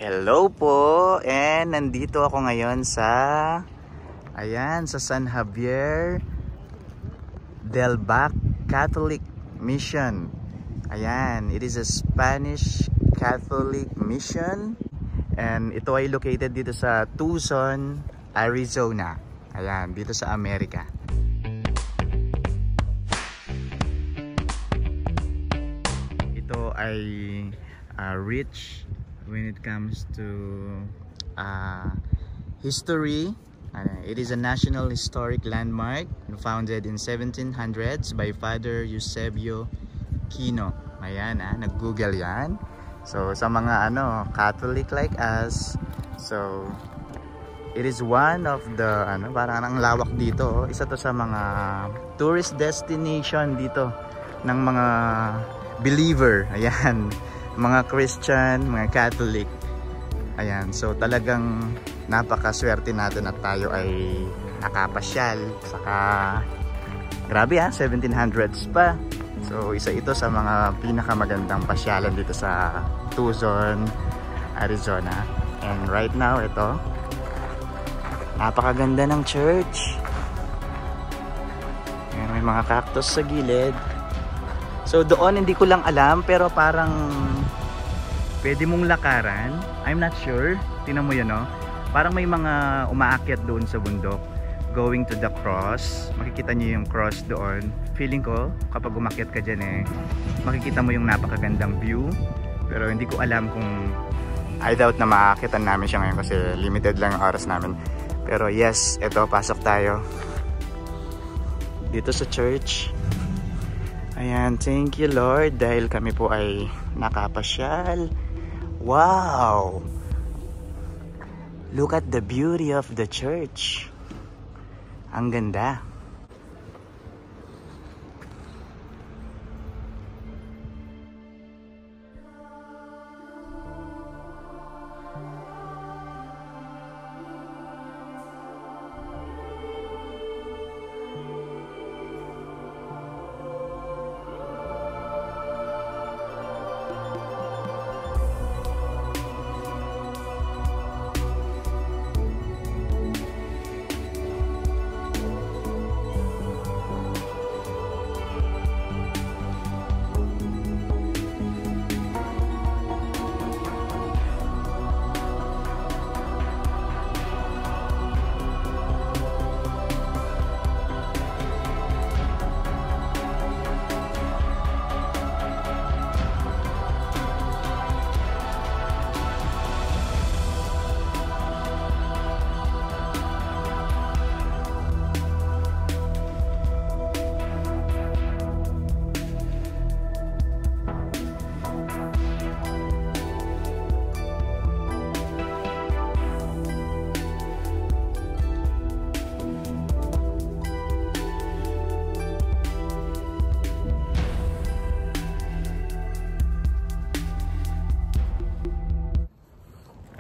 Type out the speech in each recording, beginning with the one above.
Hello po, and nandito ako ngayon sa sa San Javier del Bac Catholic Mission. Ayan, it is a Spanish Catholic mission, and ito ay located dito sa Tucson, Arizona. Ayan, dito sa Amerika. Ito ay rich when it comes to history. It is a national historic landmark founded in 1700s by Father Eusebio Kino. Ayan, nag-google yan. So sa mga Catholic like us, so it is one of the parang ang lawak dito. Isa to sa mga tourist destination dito ng mga believer. Ayan, mga Christian, mga Catholic. Ayan, so talagang napakaswerte natin at tayo ay nakapasyal. Saka grabe 1700s pa. So isa ito sa mga pinakamagandang pasyalan dito sa Tucson, Arizona. And right now ito, napakaganda ng church. Ayan, may mga cactus sa gilid. So doon hindi ko lang alam, pero parang pwede mong lakaran. I'm not sure. Tingnan mo yun, no? Parang may mga umaakyat doon sa bundok going to the cross. Makikita niyo yung cross doon. Feeling ko kapag umakyat ka dyan makikita mo yung napakagandang view. Pero hindi ko alam kung I doubt na makakita namin siya ngayon kasi limited lang yung oras namin. Pero yes, eto, pasok tayo dito sa church. Ayan, thank you Lord dahil kami po ay nakapasyal. Wow! Look at the beauty of the church. Ang ganda.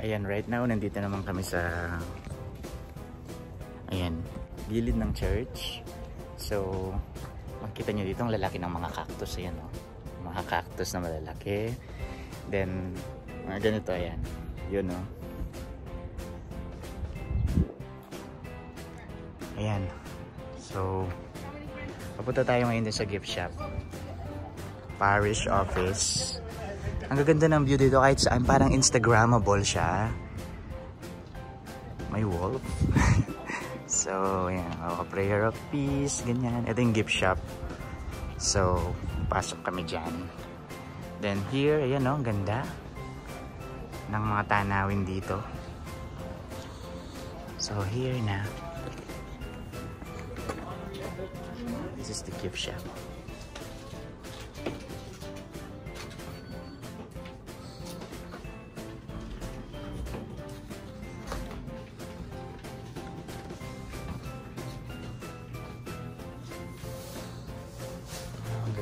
Ayan, right now nandito naman kami sa gilid ng church. So makita nyo dito ang lalaki ng mga cactus. Ayan, mga cactus na malalaki. Then mga ganito, ayan, yun ayan. So papunta tayo ngayon din sa gift shop, parish office. Ang gaganda ng view dito kahit saan, parang Instagrammable siya. May wolf. So, ayan. Prayer of peace, ganyan. Ito yung gift shop. So, pasok kami dyan. Then here, ayan ang ganda ng mga tanawin dito. So, here na. This is the gift shop.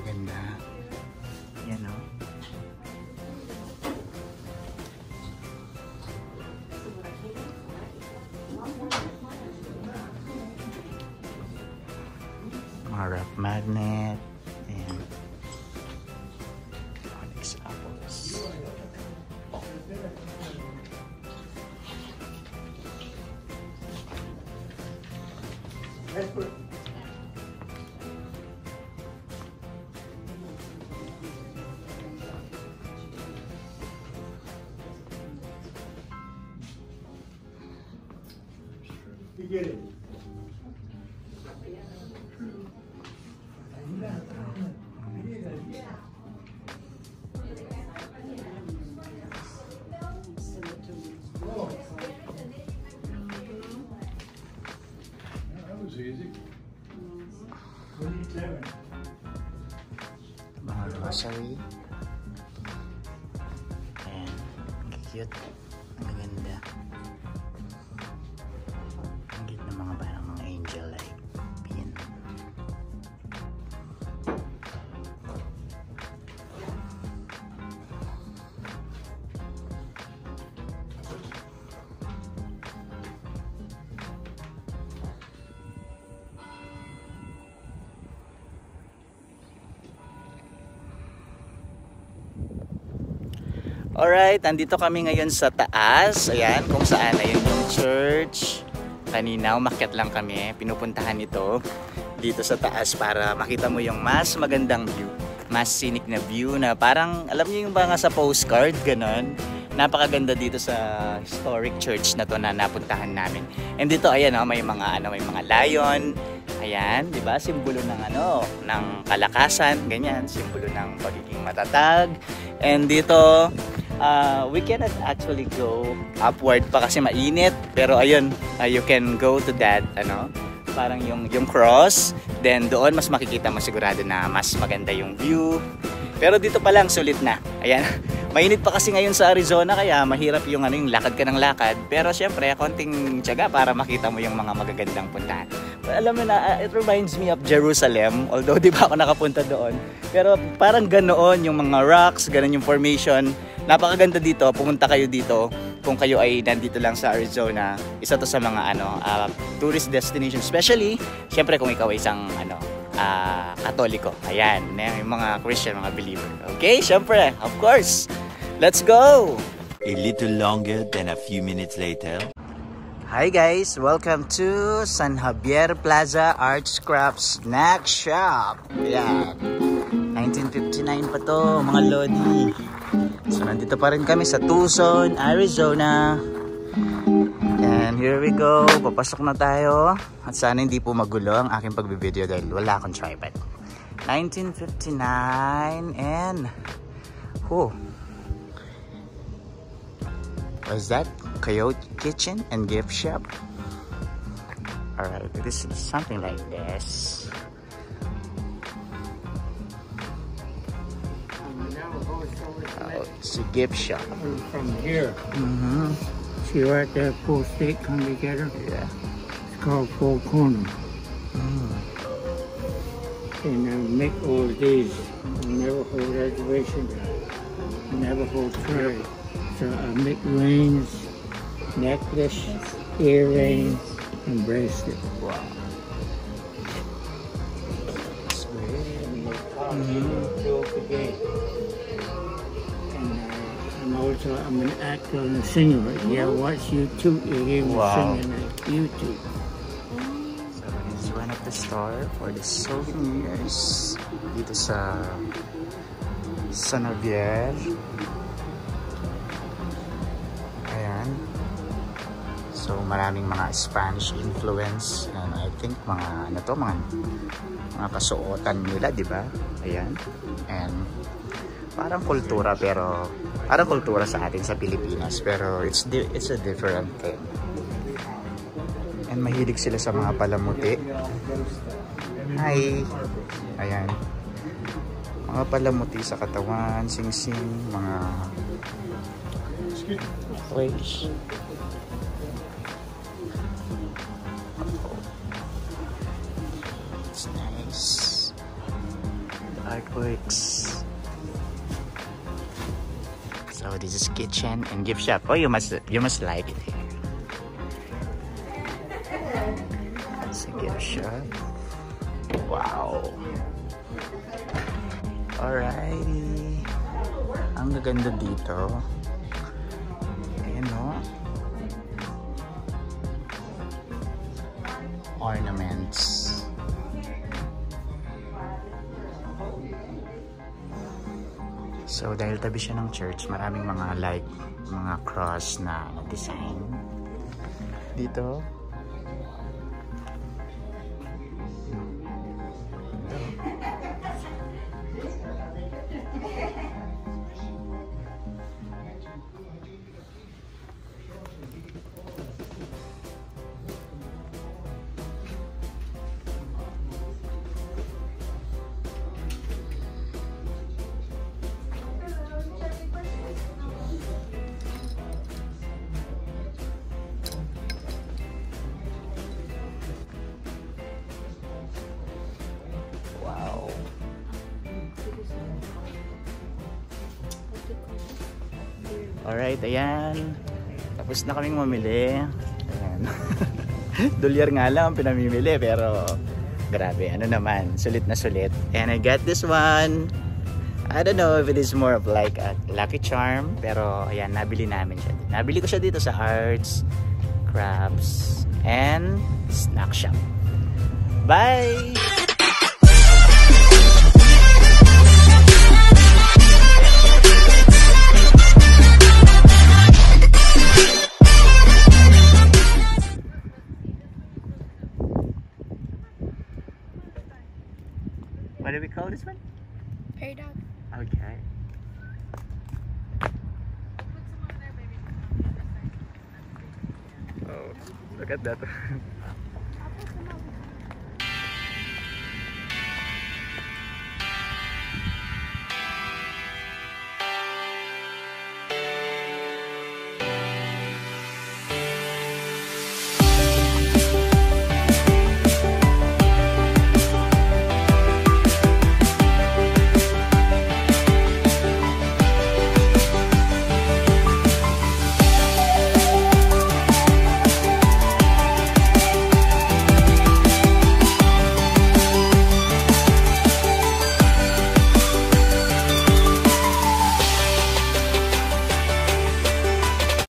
Ganda. Yan mga rough magnet and onyx apples. You get it. That was easy. 27. Mga grocery. Ayan. Ang cute. Ang ganda. Ang cute ng mga parang mga angel like pin. Alright, nandito kami ngayon sa taas. Ayan, kung saan ayun yung church. Kanina, umakyat lang kami. Pinupuntahan ito dito sa taas para makita mo yung mas magandang view. Mas scenic na view na parang, alam niyo yung mga sa postcard, ganon. Napakaganda dito sa historic church na to na napuntahan namin. And dito, ayan, may mga lion. Ayan, 'di ba? Simbolo ng ng kalakasan, ganyan, simbolo ng pagiging matatag. And dito, we cannot actually go upward pa kasi mainit, pero ayun, you can go to that parang yung cross, then doon mas makikita mo sigurado na mas maganda yung view. Pero dito pa lang sulit na. Ayan. Mainit pa kasi ngayon sa Arizona kaya mahirap yung yung lakad ka ng lakad. Pero syempre, konting tiyaga para makita mo yung mga magagandang puntahan. But alam mo na, it reminds me of Jerusalem. Although di ba ako nakapunta doon. Pero parang ganoon yung mga rocks, ganoon yung formation. Napakaganda dito. Pumunta kayo dito kung kayo ay nandito lang sa Arizona. Isa to sa mga tourist destination. Especially, syempre kung ikaw ay isang Katoliko. Ayan, yung mga Christian, mga believer. Okay, syempre, of course. Let's go! A little longer than a few minutes later. Hi guys, welcome to San Javier Plaza Arts Crafts Snack Shop. Ayan, 1959 pa to, mga lodi. So nandito pa rin kami sa Tucson, Arizona. And here we go, papasok na tayo. At sana hindi po magulo ang aking pagbibideo dahil wala akong tripod. 1959 and what is that? Coyote Kitchen and Gift Shop. Alright, this is something like this. It's a gift shop. From here. See right there, four state come together? Yeah. It's called Four Corners. And make all of these. Navajo reservation, Navajo trade. So I make rings, necklace, earrings, and bracelet. Wow. And also I'm an actor and a singer. Yeah, watch YouTube, you hear me singing at YouTube. So this is one of the store for the souvenirs dito sa San Javier. Ayan. So maraming mga Spanish influence and I think mga mga kasuotan nila, di ba? Ayan. And parang kultura sa atin sa Pilipinas pero it's a different thing. And mahilig sila sa mga palamuti. Hi. Ayan. Mga palamuti sa katawan, sing-sing, mga toys. It's nice. The artworks. So this is kitchen and gift shop. Oh, you must like it here. It's a gift shop. Wow. Alrighty. Ang gaganda dito. Ayan o. ornaments. So dahil tabi siya ng church, maraming mga mga cross na design dito. Alright, ayan. Tapos na kaming mamili. Ayan. $1 nga lang ang pinamimili, pero grabe, ano naman, sulit na sulit. And I got this one. I don't know if it is more of like a Lucky Charm, pero ayan, nabili namin siya. Nabili ko siya dito sa Arts, Crafts, and Snack Shop. Bye! What do we call this one? Prairie dog. Okay. Oh, look at that.